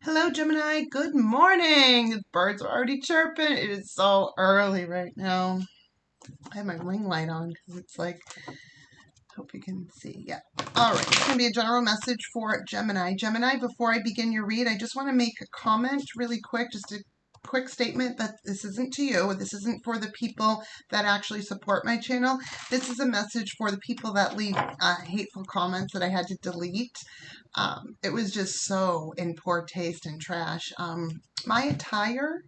Hello, Gemini. Good morning. The birds are already chirping. It is so early right now. I have my ring light on because it's like, hope you can see. Yeah. All right. It's going to be a general message for Gemini. Gemini, before I begin your read, I just want to make a comment really quick, just a quick statement that this isn't to you. This isn't for the people that actually support my channel. This is a message for the people that leave hateful comments that I had to delete. It was just so in poor taste and trash. My attire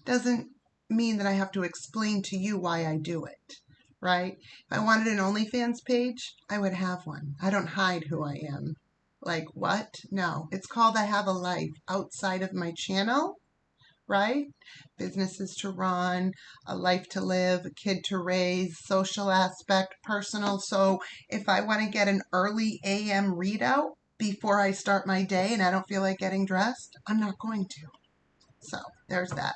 doesn't mean that I have to explain to you why I do it, right? If I wanted an OnlyFans page, I would have one. I don't hide who I am. Like, what? No. It's called I have a life outside of my channel, right? Businesses to run, a life to live, a kid to raise, social aspect, personal. So if I want to get an early AM readout before I start my day and I don't feel like getting dressed, I'm not going to. So there's that.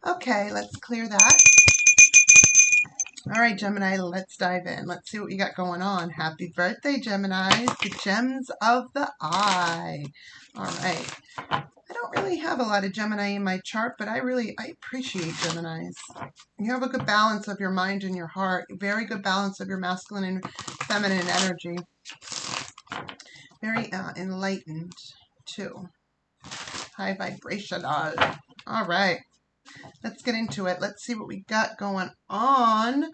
Okay, let's clear that. All right, Gemini, let's dive in. Let's see what we got going on. Happy birthday, Gemini. The gems of the eye. All right. I don't really have a lot of Gemini in my chart, but I appreciate Geminis. You have a good balance of your mind and your heart. Very good balance of your masculine and feminine energy. Very enlightened, too. High vibrational. All right. Let's get into it. Let's see what we got going on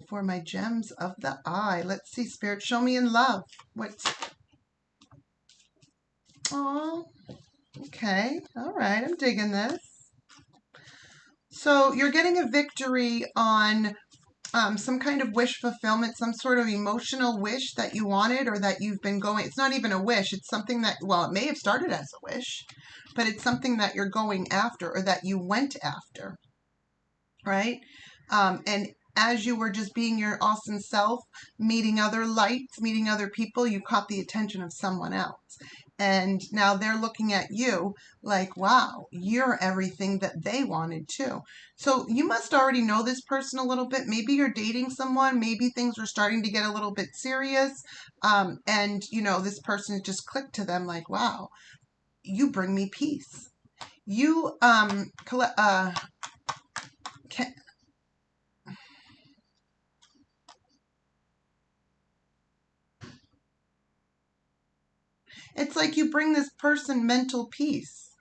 for my gems of the eye. Let's see, Spirit, show me in love. What's... Oh, okay. All right. I'm digging this. So you're getting a victory on some kind of wish fulfillment, some sort of emotional wish that you wanted or that you've been going. It's not even a wish. It's something that, well, it may have started as a wish, but it's something that you're going after or that you went after, right? And as you were just being your awesome self, meeting other lights, meeting other people, you caught the attention of someone else. And now they're looking at you like, wow, you're everything that they wanted too. So you must already know this person a little bit. Maybe you're dating someone. Maybe things are starting to get a little bit serious. And, you know, this person just clicked to them like, wow, you bring me peace. You it's like you bring this person mental peace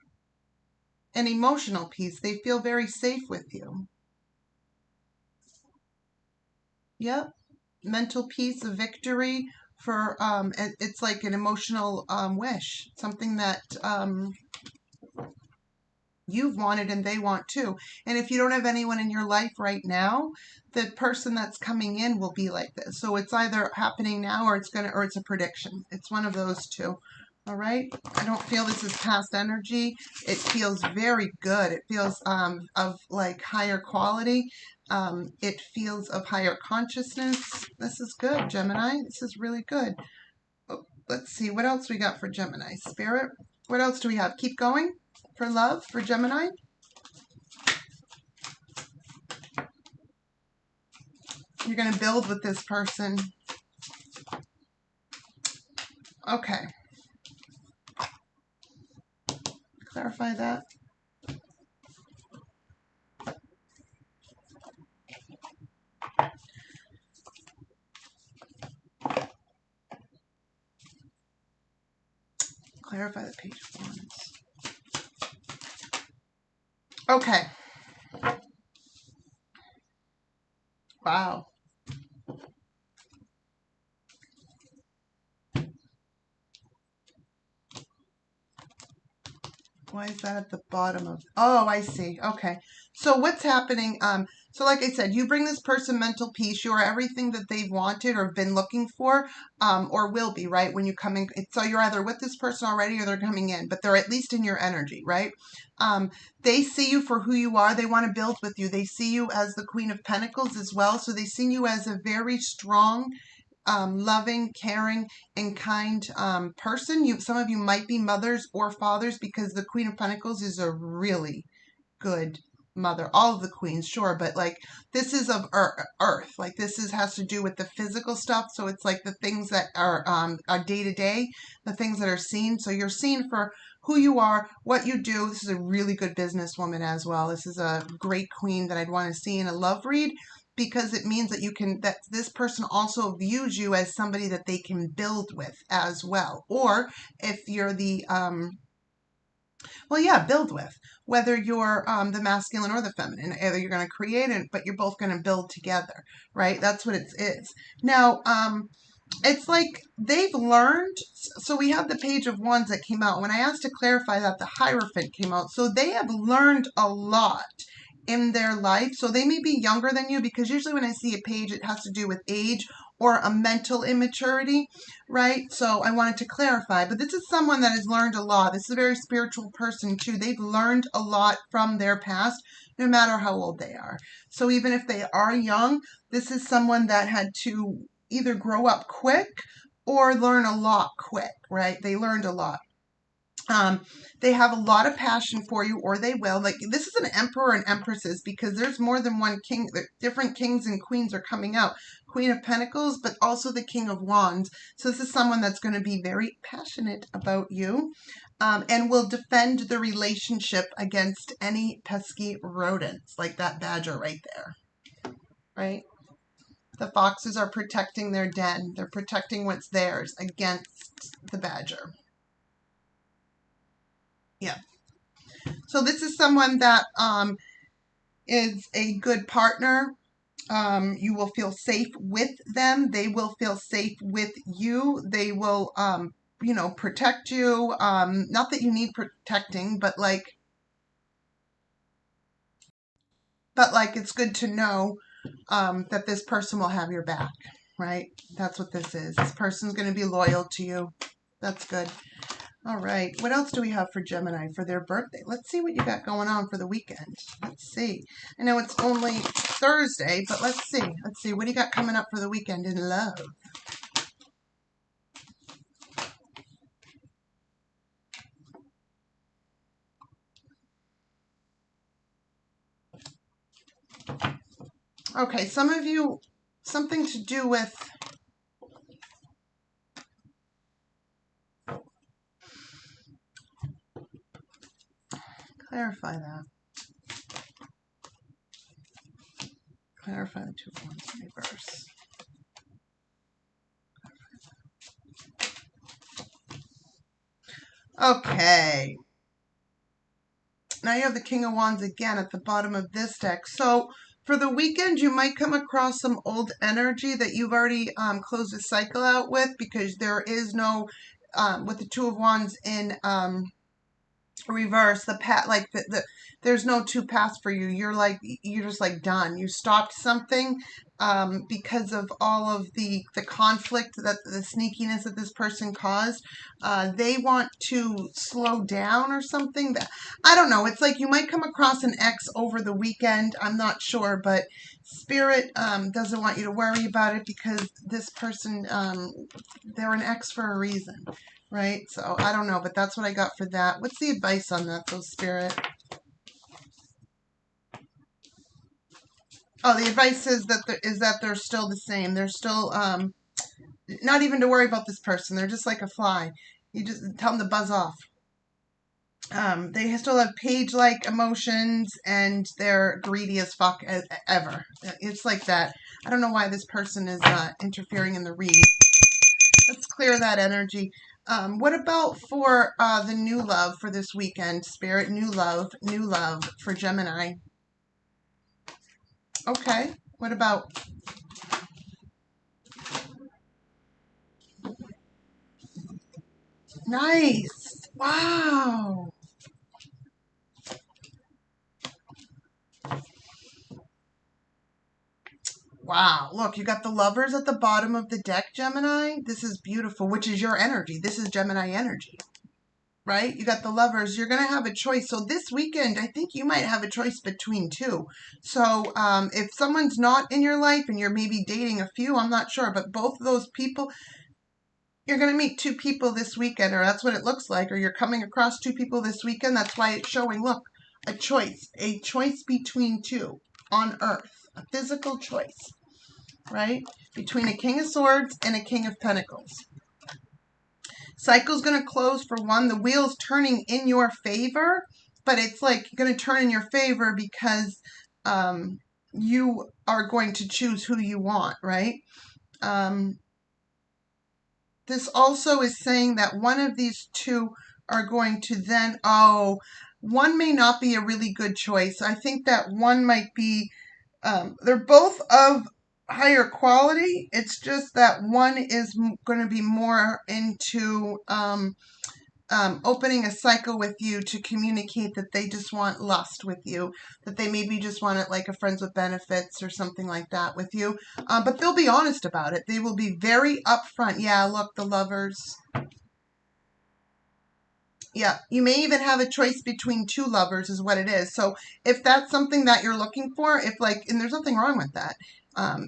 and emotional peace. They feel very safe with you. Yep. Mental peace, a victory for, it's like an emotional wish, something that you've wanted and they want too. And if you don't have anyone in your life right now, the person that's coming in will be like this. So it's either happening now or it's a prediction. It's one of those two. All right. I don't feel this is past energy. It feels very good. It feels of like higher quality. It feels of higher consciousness. This is good, Gemini. This is really good. Oh, let's see. What else we got for Gemini? Spirit. What else do we have? Keep going for love for Gemini. You're going to build with this person. Okay. Clarify that. Clarify the page of wands. Okay. Wow. Why is that at the bottom of... Oh, I see. Okay. So what's happening? So like I said, you bring this person mental peace. You are everything that they've wanted or been looking for, or will be, right? When you come in. So you're either with this person already or they're coming in, but they're at least in your energy, right? They see you for who you are. They want to build with you. They see you as the Queen of Pentacles as well. So they see you as a very strong, loving, caring, and kind person. Some of you might be mothers or fathers because the Queen of Pentacles is a really good mother, all of the queens, sure, but like this is of earth. Like this has to do with the physical stuff. So it's like the things that are day to day, the things that are seen. So you're seen for who you are, what you do. This is a really good businesswoman as well. This is a great queen that I'd want to see in a love read, because it means that that this person also views you as somebody that they can build with as well. Or if you're the well, yeah, build with. Whether you're the masculine or the feminine, either you're going to create it, but you're both going to build together, right? That's what it is. Now, it's like they've learned. So we have the Page of Wands that came out. When I asked to clarify that, the Hierophant came out. So they have learned a lot in their life. So they may be younger than you, because usually when I see a page, it has to do with age or a mental immaturity, right? So I wanted to clarify, but this is someone that has learned a lot. This is a very spiritual person too. They've learned a lot from their past, no matter how old they are. So even if they are young, this is someone that had to either grow up quick or learn a lot quick, right? They learned a lot. They have a lot of passion for you, or they will. Like this is an emperor and empresses, because there's more than one king. Different kings and queens are coming out. Queen of Pentacles, but also the King of Wands. So this is someone that's going to be very passionate about you, and will defend the relationship against any pesky rodents, like that badger right there, right? The foxes are protecting their den. They're protecting what's theirs against the badger. Yeah. So this is someone that is a good partner. You will feel safe with them. They will feel safe with you. They will, protect you. Not that you need protecting, but like it's good to know that this person will have your back, right? That's what this is. This person's going to be loyal to you. That's good. All right. What else do we have for Gemini for their birthday? Let's see what you got going on for the weekend. Let's see. I know it's only Thursday, but let's see. Let's see. What do you got coming up for the weekend in love? Okay. Some of you, something to do with... Clarify that. Clarify the Two of Wands in reverse. Okay. Now you have the King of Wands again at the bottom of this deck. So for the weekend, you might come across some old energy that you've already closed a cycle out with, because there is no, with the Two of Wands in reverse, the path, like there's no two paths for you. You're just like done. You stopped something because of all of the conflict, that the sneakiness that this person caused. They want to slow down or something. That I don't know. It's like you might come across an ex over the weekend. I'm not sure, but Spirit doesn't want you to worry about it, because this person, they're an ex for a reason. Right? So I don't know, but that's what I got for that. What's the advice on that, though, Spirit? Oh, the advice is that they're still the same. They're still not even to worry about this person. They're just like a fly. You just tell them to buzz off. They still have page-like emotions, and they're greedy as fuck as ever. It's like that. I don't know why this person is interfering in the read. Let's clear that energy. What about for the new love for this weekend, Spirit? New love for Gemini. Okay. What about? Nice. Wow. Wow. Look, you got the Lovers at the bottom of the deck, Gemini. This is beautiful, which is your energy. This is Gemini energy. Right? You got the Lovers. You're going to have a choice. So this weekend, I think you might have a choice between two. So if someone's not in your life and you're maybe dating a few, I'm not sure, but both of those people, you're going to meet two people this weekend, or that's what it looks like, or you're coming across two people this weekend. That's why it's showing, look, a choice between two on earth, a physical choice, right? Between a King of Swords and a King of Pentacles. Cycle's going to close for one. The wheel's turning in your favor, but it's like going to turn in your favor because you are going to choose who you want, right? This also is saying that one of these two are going to then, one may not be a really good choice. I think that one might be, they're both of higher quality. It's just that one is going to be more into opening a cycle with you to communicate that they just want lust with you, that they maybe just want it like a friends with benefits or something like that with you. But they'll be honest about it. They will be very upfront. Yeah, look, the lovers. Yeah, you may even have a choice between two lovers is what it is. So if that's something that you're looking for, and there's nothing wrong with that.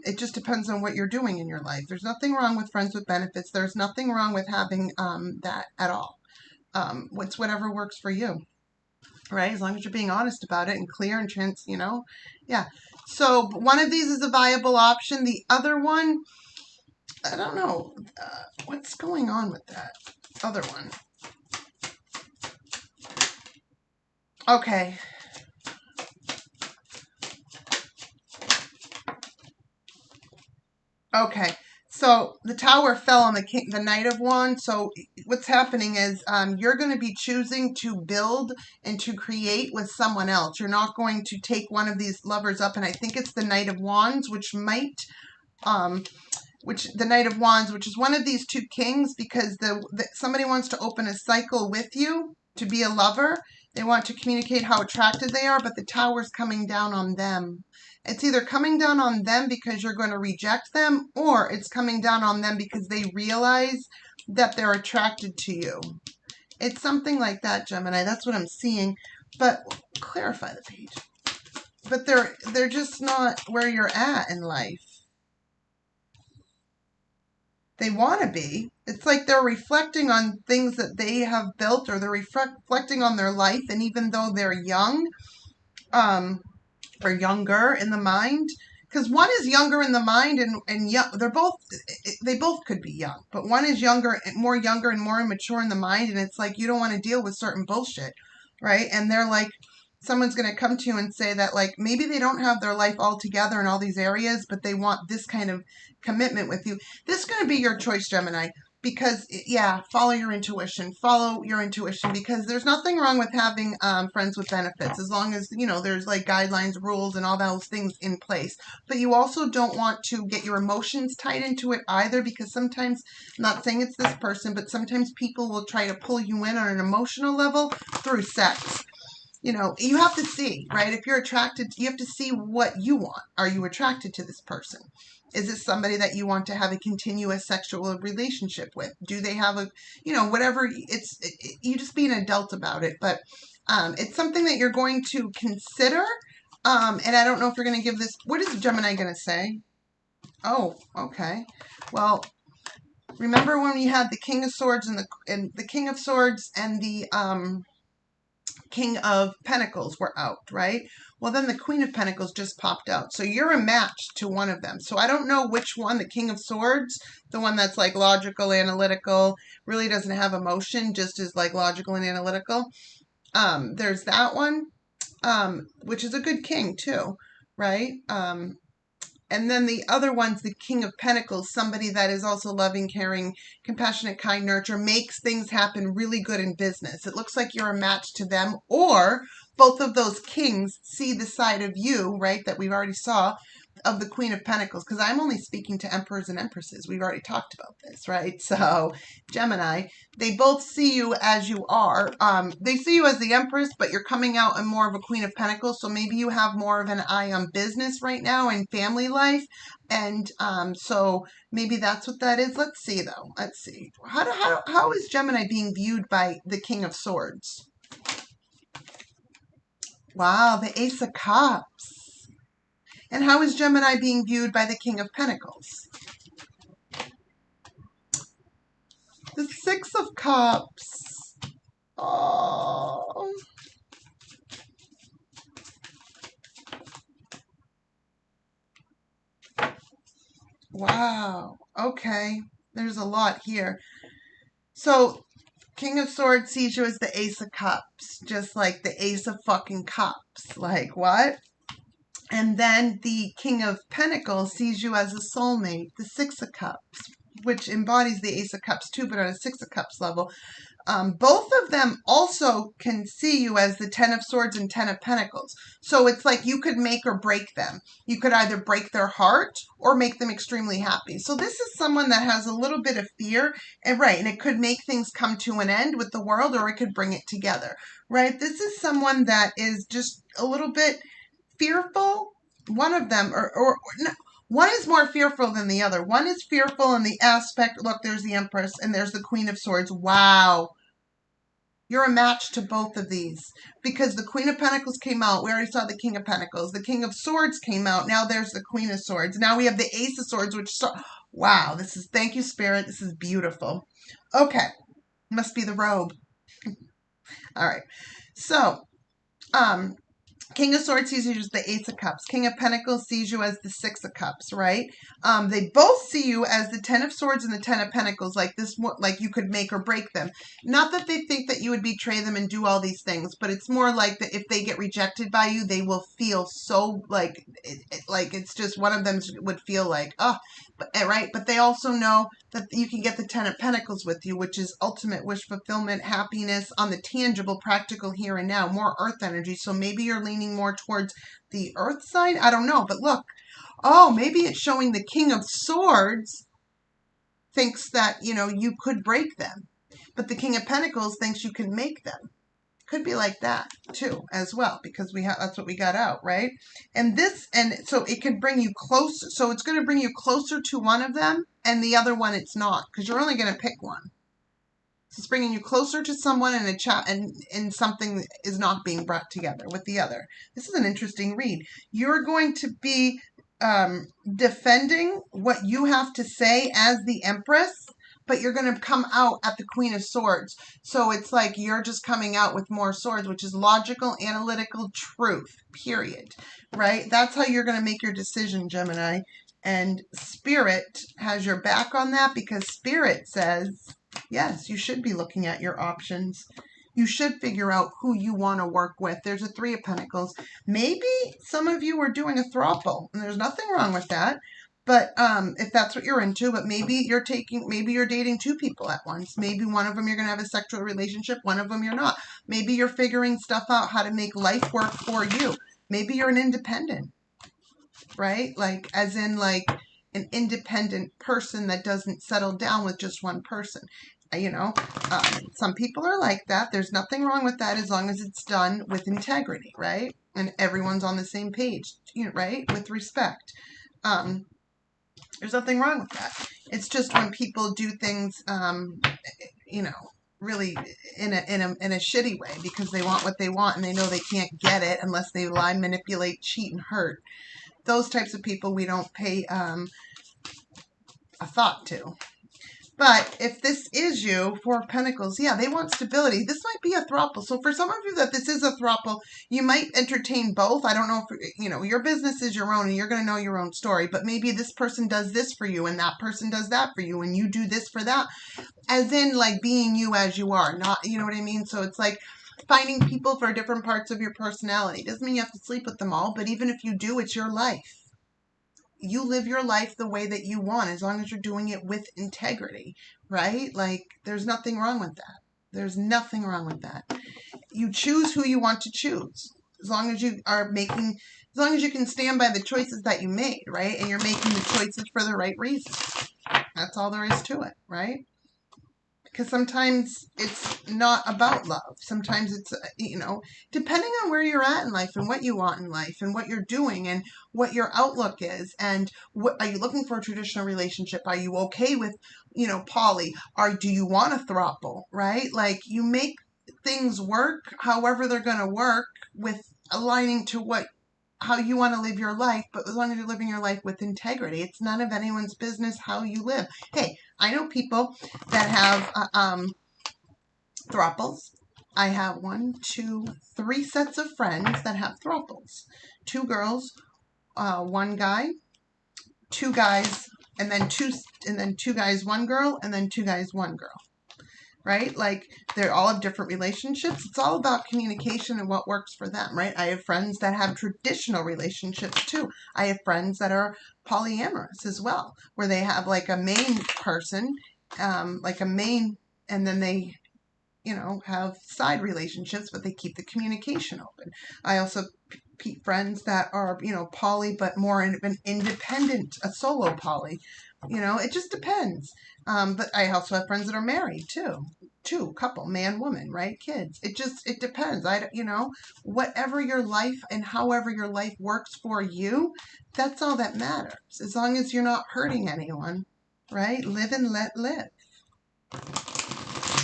It just depends on what you're doing in your life. There's nothing wrong with friends with benefits. There's nothing wrong with having that at all. It's whatever works for you, right? As long as you're being honest about it and clear and yeah. So one of these is a viable option. The other one, I don't know. What's going on with that other one? Okay. Okay. So the tower fell on the Knight of Wands. So what's happening is you're going to be choosing to build and to create with someone else. You're not going to take one of these lovers up, and I think it's the Knight of Wands, which might, the Knight of Wands, which is one of these two kings, because somebody wants to open a cycle with you to be a lover. They want to communicate how attracted they are, but the tower's coming down on them. It's either coming down on them because you're going to reject them, or it's coming down on them because they realize that they're attracted to you. It's something like that, Gemini. That's what I'm seeing. But clarify the page. But they're just not where you're at in life. They want to be. It's like they're reflecting on things that they have built, or they're reflecting on their life. And even though they're young, or younger in the mind, because one is younger in the mind and young, they both could be young, but one is more younger and more immature in the mind, and it's like you don't want to deal with certain bullshit, right? And they're like, someone's going to come to you and say that, like, maybe they don't have their life all together in all these areas, but they want this kind of commitment with you. This is going to be your choice, Gemini. Because, yeah, follow your intuition. Follow your intuition, because there's nothing wrong with having friends with benefits, as long as, there's like guidelines, rules, and all those things in place. But you also don't want to get your emotions tied into it either, because sometimes, I'm not saying it's this person, but sometimes people will try to pull you in on an emotional level through sex. You have to see, right? If you're attracted, you have to see what you want. Are you attracted to this person? Is this somebody that you want to have a continuous sexual relationship with? Do they have whatever? You just be an adult about it. But it's something that you're going to consider. And I don't know if you're going to give this. What is Gemini going to say? Oh, okay. Well, remember when we had the King of Swords and the King of Swords and the King of Pentacles were out, right? Well, then the Queen of Pentacles just popped out. So you're a match to one of them. So I don't know which one, the King of Swords, the one that's like logical, analytical, really doesn't have emotion, just is like logical and analytical. There's that one, which is a good king too, right? And then the other one's the King of Pentacles, somebody that is also loving, caring, compassionate, kind, nurture, makes things happen really good in business. It looks like you're a match to them, or both of those kings see the side of you, right, that we've already saw, of the Queen of Pentacles, because I'm only speaking to emperors and empresses. We've already talked about this, right? So Gemini, they both see you as you are. They see you as the Empress, but you're coming out in more of a Queen of Pentacles. So maybe you have more of an eye on business right now and family life. And so maybe that's what that is. Let's see, though. Let's see. How is Gemini being viewed by the King of Swords? Wow, the Ace of Cups. And how is Gemini being viewed by the King of Pentacles? The Six of Cups. Oh. Wow. Okay. There's a lot here. So, King of Swords sees you as the Ace of Cups, just like the Ace of fucking Cups. Like, what? And then the King of Pentacles sees you as a soulmate, the Six of Cups, which embodies the Ace of Cups too, but on a Six of Cups level. Both of them also can see you as the Ten of Swords and Ten of Pentacles. So it's like you could make or break them. You could either break their heart or make them extremely happy. So this is someone that has a little bit of fear, and right, and it could make things come to an end with the world, or it could bring it together, right? This is someone that is just a little bit fearful. One of them, or no, one is more fearful than the other. One is fearful in the aspect, look, there's the Empress and there's the Queen of Swords. Wow. You're a match to both of these because the Queen of Pentacles came out. We already saw the King of Pentacles. The King of Swords came out. Now there's the Queen of Swords. Now we have the Ace of Swords, wow, this is, thank you, Spirit. This is beautiful. Okay. Must be the robe. All right. So, King of Swords sees you as the Ace of Cups. King of Pentacles sees you as the Six of Cups, right? They both see you as the Ten of Swords and the Ten of Pentacles, like this, like you could make or break them. Not that they think that you would betray them and do all these things, but it's more like that if they get rejected by you, they will feel so like it's just one of them would feel like, oh, right? But they also know that you can get the Ten of Pentacles with you, which is ultimate wish fulfillment, happiness on the tangible, practical here and now, more earth energy. So maybe you're leaning more towards the earth side. I don't know. But look, oh, maybe it's showing the King of Swords thinks that, you could break them. But the King of Pentacles thinks you can make them. Could be like that too as well, because that's what we got out, right? And so it could bring you closer. So it's going to bring you closer to one of them, and the other one it's not, because you're only going to pick one. So it's bringing you closer to someone in a chat, and something is not being brought together with the other. This is an interesting read. You're going to be defending what you have to say as the Empress, but you're going to come out at the Queen of Swords. So it's like you're just coming out with more swords, which is logical, analytical truth, period. Right? That's how you're going to make your decision, Gemini. And Spirit has your back on that, because Spirit says, yes, you should be looking at your options. You should figure out who you want to work with. There's a Three of Pentacles. Maybe some of you are doing a throuple, and there's nothing wrong with that. But if that's what you're into, but maybe you're dating two people at once. Maybe one of them you're going to have a sexual relationship, one of them you're not. Maybe you're figuring stuff out, how to make life work for you. Maybe you're an independent, right? Like, as in like an independent person that doesn't settle down with just one person. Some people are like that. There's nothing wrong with that as long as it's done with integrity, right? And everyone's on the same page, right? With respect. There's nothing wrong with that. It's just when people do things, really in a shitty way because they want what they want and they know they can't get it unless they lie, manipulate, cheat, and hurt. Those types of people we don't pay a thought to. But if this is you, Four of Pentacles, yeah, they want stability. This might be a throuple. So for some of you that this is a throuple, you might entertain both. I don't know if, your business is your own and you're going to know your own story. But maybe this person does this for you and that person does that for you and you do this for that. As in like being you as you are. Not, you know what I mean? So it's like finding people for different parts of your personality. Doesn't mean you have to sleep with them all. But even if you do, it's your life. You live your life the way that you want, as long as you're doing it with integrity, right? Like, there's nothing wrong with that. There's nothing wrong with that. You choose who you want to choose, as long as you can stand by the choices that you made, right? And you're making the choices for the right reasons. That's all there is to it, right? Because sometimes it's not about love. Sometimes it's, depending on where you're at in life and what you want in life and what you're doing and what your outlook is. And are you looking for a traditional relationship? Are you okay with, poly? Or do you want a throuple, right? Like, you make things work however they're going to work with aligning to how you want to live your life, but as long as you're living your life with integrity. It's none of anyone's business how you live. Hey, I know people that have throuples. I have 1, 2, 3 sets of friends that have throuples. 2 girls, 1 guy, 2 guys, and then two guys, one girl, and then two guys, one girl. Right? Like they're all have different relationships. It's all about communication and what works for them, right? I have friends that have traditional relationships too. I have friends that are polyamorous as well, where they have like a main person, like a main, and then they, have side relationships, but they keep the communication open. I also friends that are, poly, but more an independent, a solo poly. It just depends. But I also have friends that are married too. Two couple, man, woman, right? Kids. It depends. Whatever your life and however your life works for you, that's all that matters. As long as you're not hurting anyone, right? Live and let live.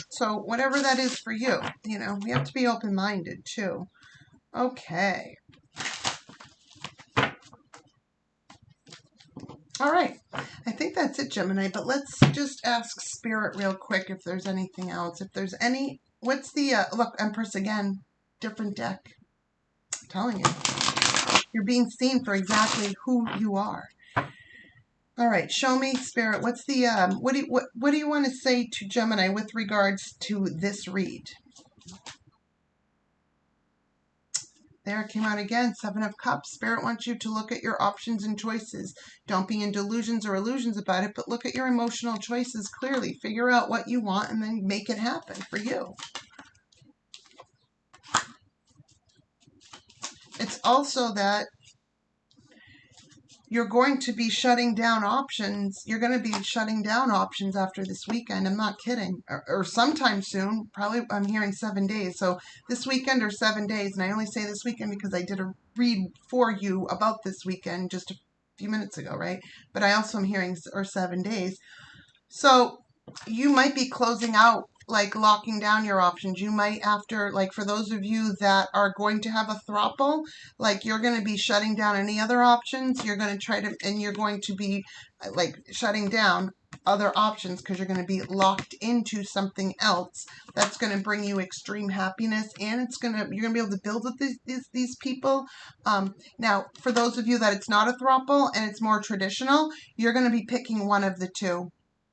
So whatever that is for you, we have to be open-minded too. Okay. All right. I think that's it, Gemini, but let's just ask Spirit real quick if there's anything else. If there's any, what's the, look, Empress again, different deck. I'm telling you. You're being seen for exactly who you are. All right, show me, Spirit. What's the, what do you want to say to Gemini with regards to this read? There it came out again, Seven of Cups. Spirit wants you to look at your options and choices. Don't be in delusions or illusions about it, but look at your emotional choices clearly. Figure out what you want and then make it happen for you. It's also that you're going to be shutting down options. You're going to be shutting down options after this weekend. I'm not kidding. Or sometime soon. Probably, I'm hearing 7 days. So this weekend or 7 days. And I only say this weekend because I did a read for you about this weekend just a few minutes ago, right? But I also am hearing 7 days. So you might be closing out, like locking down your options. You might, after, like for those of you that are going to have a throuple, like you're going to be shutting down any other options. You're going to try to, and you're going to be like shutting down other options because you're going to be locked into something else that's going to bring you extreme happiness, and you're going to be able to build with these people. Now, for those of you that it's not a throuple and it's more traditional, you're going to be picking one of the two.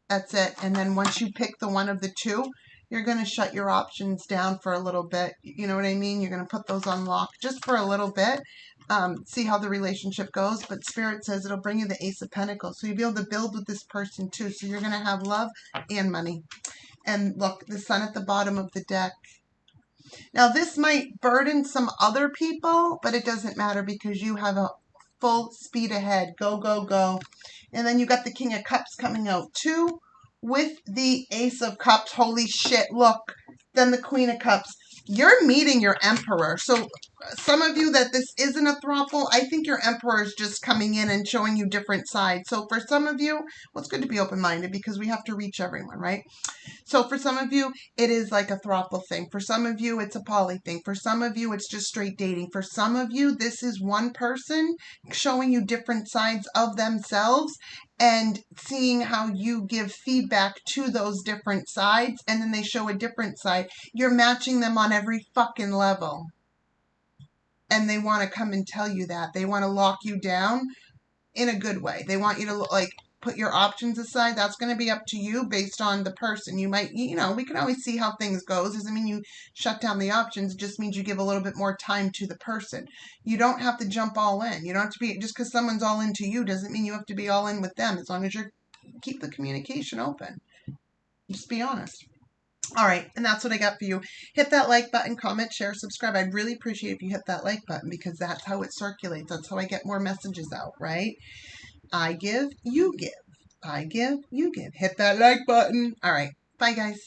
That's it. And then once you pick the one of the two, you're going to shut your options down for a little bit. You know what I mean? You're going to put those on lock just for a little bit. See how the relationship goes. But Spirit says it'll bring you the Ace of Pentacles. So you'll be able to build with this person too. So you're going to have love and money. And look, the Sun at the bottom of the deck. Now this might burden some other people, but it doesn't matter because you have a full speed ahead. Go, go, go. And then you got the King of Cups coming out too with the Ace of Cups. Holy shit, look. Then the Queen of Cups. You're meeting your Emperor. So some of you that this isn't a throuple, I think your Emperor is just coming in and showing you different sides. So for some of you, well, it's good to be open-minded because we have to reach everyone, right? So for some of you, it is like a throuple thing. For some of you, it's a poly thing. For some of you, it's just straight dating. For some of you, this is one person showing you different sides of themselves and seeing how you give feedback to those different sides, and then they show a different side. You're matching them on every fucking level. And they want to come and tell you that. They want to lock you down in a good way. They want you to, like, put your options aside. That's going to be up to you based on the person. You might, we can always see how things goes. Doesn't mean you shut down the options. It just means you give a little bit more time to the person. You don't have to jump all in. You don't have to be, just because someone's all into you doesn't mean you have to be all in with them, as long as you keep the communication open. Just be honest. All right, and that's what I got for you. Hit that like button, comment, share, subscribe. I'd really appreciate if you hit that like button because that's how it circulates. That's how I get more messages out, right? I give, you give. I give, you give. Hit that like button. All right. Bye, guys.